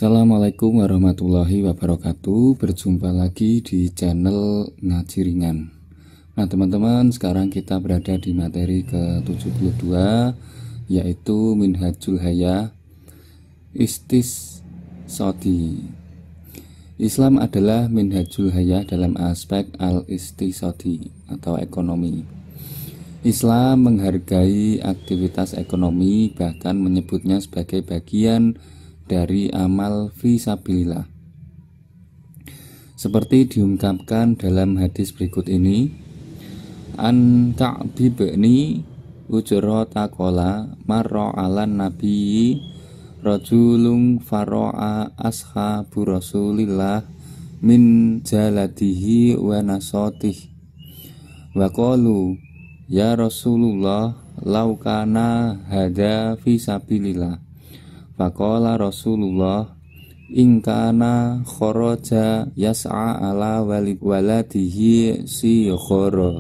Assalamualaikum warahmatullahi wabarakatuh. Berjumpa lagi di channel Ngaji Ringan. Nah teman-teman, sekarang kita berada di materi ke-72, yaitu Minhajul Hayah Istisodi. Islam adalah Minhajul Hayah dalam aspek al-istisodi atau ekonomi. Islam menghargai aktivitas ekonomi, bahkan menyebutnya sebagai bagian dari amal fisabilillah. Seperti diungkapkan dalam hadis berikut ini, an Ka'bi bni Ujrata qala marra 'alan nabiyyi rajulun fara'a ashabu Rasulillah min jaladihi wa nasatihi wa qalu ya Rasulullah law kana hada fisabilillah. Faqala Rasulullah in kana kharaja yas'a ala waladihi sighara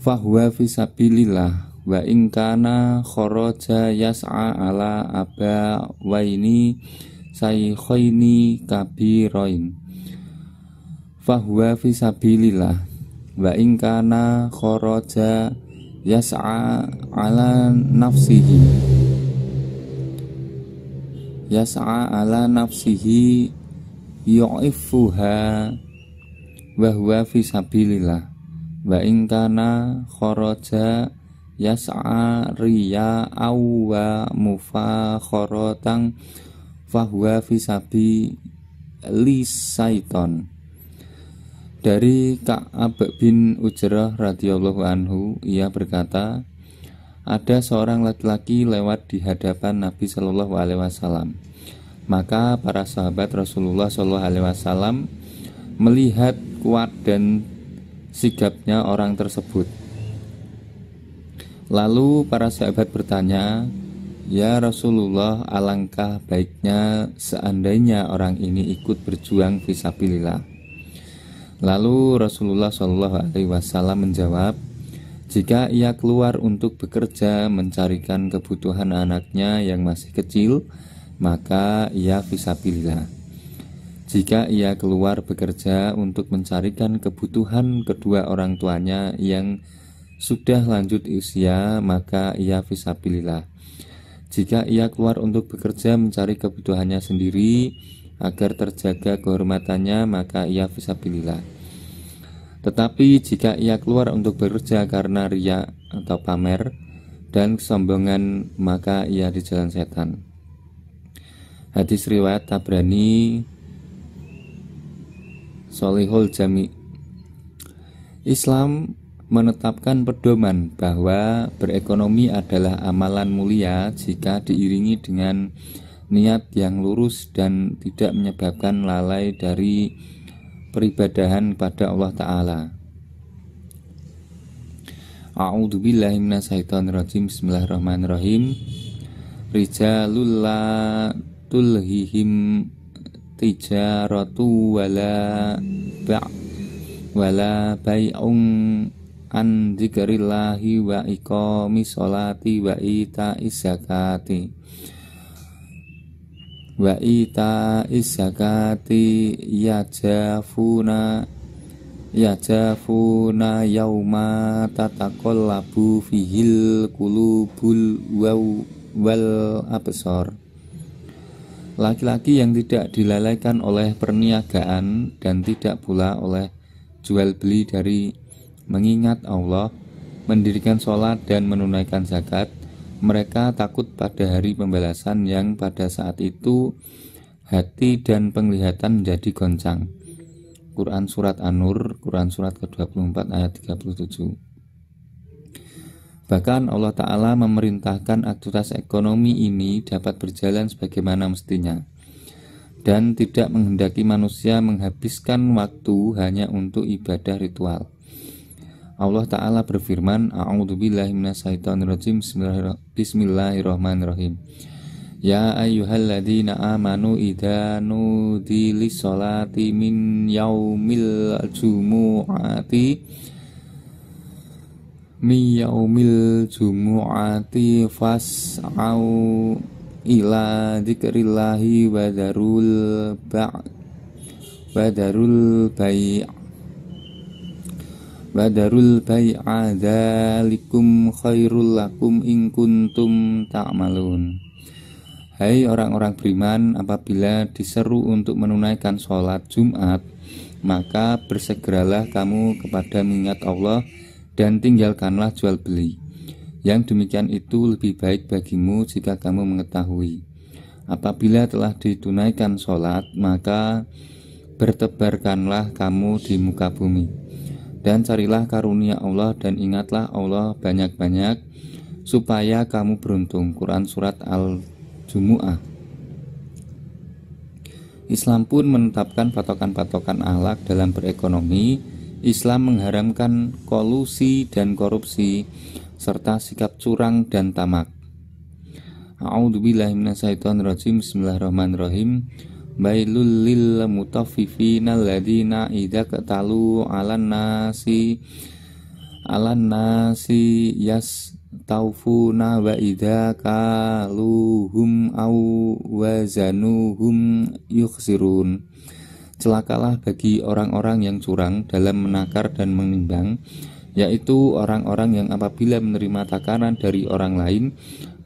fahuwa fisabilillah wa in kana kharaja yas'a ala abawaini saykhaini kabirain fahuwa fisabilillah wa in kana kharaja yas'a ala nafsihi yu'ifuha wa huwa fisabilillah wa in kana kharaja yas'a riya aw wa mufakharatan fa huwa fisabilis syaiton. Dari Ka'ab bin Ujrah radhiyallahu anhu, ia berkata, ada seorang laki-laki lewat di hadapan Nabi Shallallahu Alaihi Wasallam. Maka para sahabat Rasulullah Shallallahu Alaihi Wasallam melihat kuat dan sigapnya orang tersebut. Lalu para sahabat bertanya, ya Rasulullah, alangkah baiknya seandainya orang ini ikut berjuang fisabilillah. Lalu Rasulullah Shallallahu Alaihi Wasallam menjawab, jika ia keluar untuk bekerja mencarikan kebutuhan anaknya yang masih kecil, maka ia fisabilillah. Jika ia keluar bekerja untuk mencarikan kebutuhan kedua orang tuanya yang sudah lanjut usia, maka ia fisabilillah. Jika ia keluar untuk bekerja mencari kebutuhannya sendiri agar terjaga kehormatannya, maka ia fisabilillah. Tetapi jika ia keluar untuk bekerja karena riya atau pamer dan kesombongan, maka ia di jalan setan. Hadis riwayat Tabrani, Sholihul Jami. Islam menetapkan pedoman bahwa berekonomi adalah amalan mulia jika diiringi dengan niat yang lurus dan tidak menyebabkan lalai dari peribadahan pada Allah Ta'ala. A'udzubillahi minasyaitonirrajim. Bismillahirrahmanirrahim. Rijalul la tulhihim tijaratu wala bai'un an dzikrillahi wa iqamis sholati wa ita'iz zakati yajafuna yauma tataqallabu fihil qulubul wal absar. Laki-laki yang tidak dilalaikan oleh perniagaan dan tidak pula oleh jual beli dari mengingat Allah, mendirikan sholat dan menunaikan zakat, mereka takut pada hari pembalasan yang pada saat itu hati dan penglihatan menjadi goncang. Quran Surat An-Nur, Quran Surat ke-24 ayat 37. Bahkan Allah Ta'ala memerintahkan aktivitas ekonomi ini dapat berjalan sebagaimana mestinya dan tidak menghendaki manusia menghabiskan waktu hanya untuk ibadah ritual. Allah Ta'ala berfirman, A'udzubillahi minasyaitonirrajim. Bismillahirrahmanirrahim. Ya ayyuhalladzina amanu idza nudi lis-sholati min yaumil jumu'ati fas'au ila dzikrillahi wa darul bai'a dzalikum khairul lakum in kuntum ta'malun. Hai orang-orang beriman, apabila diseru untuk menunaikan sholat Jumat, maka bersegeralah kamu kepada mengingat Allah dan tinggalkanlah jual beli. Yang demikian itu lebih baik bagimu jika kamu mengetahui. Apabila telah ditunaikan sholat, maka bertebarkanlah kamu di muka bumi dan carilah karunia Allah dan ingatlah Allah banyak-banyak supaya kamu beruntung. Quran Surat Al-Jumu'ah. Islam pun menetapkan patokan-patokan akhlak dalam berekonomi. Islam mengharamkan kolusi dan korupsi serta sikap curang dan tamak. A'udzubillahi minasyaitonirrajim. Bismillahirrahmanirrahim. Bailul lil mutaffifina alladzina idza qatalu 'alan nasi yastaufuna wa idza kaluhum aw wazanuhum yukhsirun. Celakalah bagi orang-orang yang curang dalam menakar dan menimbang, yaitu orang-orang yang apabila menerima takaran dari orang lain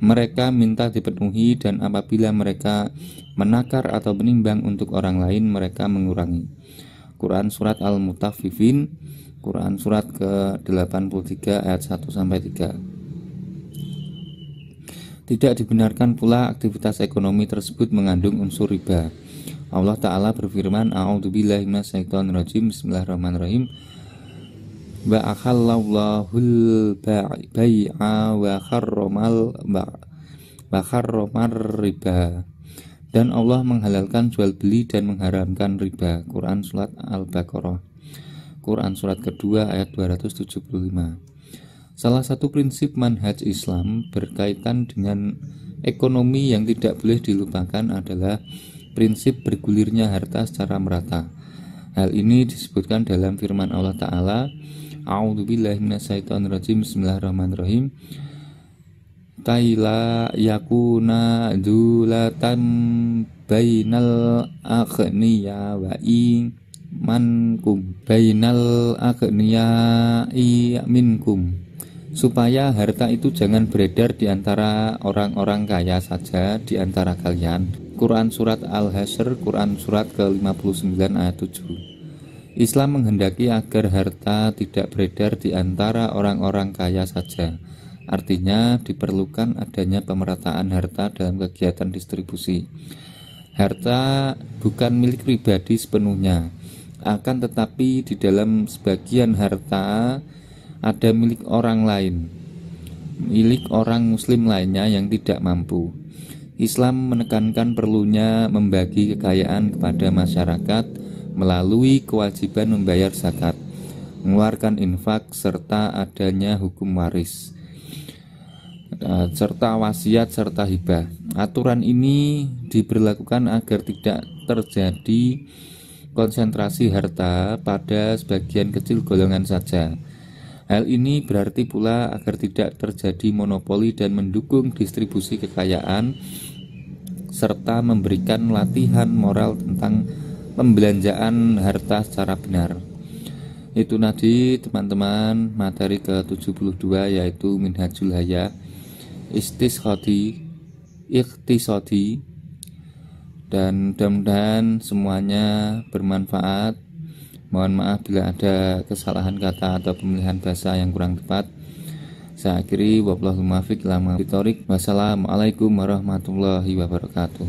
mereka minta dipenuhi, dan apabila mereka menakar atau menimbang untuk orang lain mereka mengurangi. Quran Surat Al-Mutaffifin, Quran Surat ke-83 ayat 1-3. Tidak dibenarkan pula aktivitas ekonomi tersebut mengandung unsur riba. Allah Ta'ala berfirman, A'udzubillahi minasyaitonirrajim. Bismillahirrahmanirrahim. Wa akhallallahul bai'a wa harramar riba. Dan Allah menghalalkan jual beli dan mengharamkan riba. Quran Surat Al-Baqarah, Quran Surat kedua ayat 275. Salah satu prinsip manhaj Islam berkaitan dengan ekonomi yang tidak boleh dilupakan adalah prinsip bergulirnya harta secara merata. Hal ini disebutkan dalam firman Allah Ta'ala, A'udzubillahi minasyaitonirrajim. Bismillahirrahmanirrahim. Kaila yakuna dzulatan bainal aghniya wa minkum, supaya harta itu jangan beredar di antara orang-orang kaya saja di antara kalian. Quran Surat Al-Hasyr, Quran Surat ke-59 ayat 7. Islam menghendaki agar harta tidak beredar di antara orang-orang kaya saja. Artinya diperlukan adanya pemerataan harta dalam kegiatan distribusi. Harta bukan milik pribadi sepenuhnya, akan tetapi di dalam sebagian harta ada milik orang lain, milik orang muslim lainnya yang tidak mampu. Islam menekankan perlunya membagi kekayaan kepada masyarakat melalui kewajiban membayar zakat, mengeluarkan infak, serta adanya hukum waris, serta wasiat, serta hibah. Aturan ini diberlakukan agar tidak terjadi konsentrasi harta pada sebagian kecil golongan saja. Hal ini berarti pula agar tidak terjadi monopoli dan mendukung distribusi kekayaan, serta memberikan latihan moral tentang pembelanjaan harta secara benar. Itu tadi teman-teman materi ke-72, yaitu Minhajul Haya Iqtisadi, dan mudah-mudahan semuanya bermanfaat. Mohon maaf bila ada kesalahan kata atau pemilihan bahasa yang kurang tepat. Saya akhiri, wabillahi muwaffiq ila aqwamit. Wassalamualaikum warahmatullahi wabarakatuh.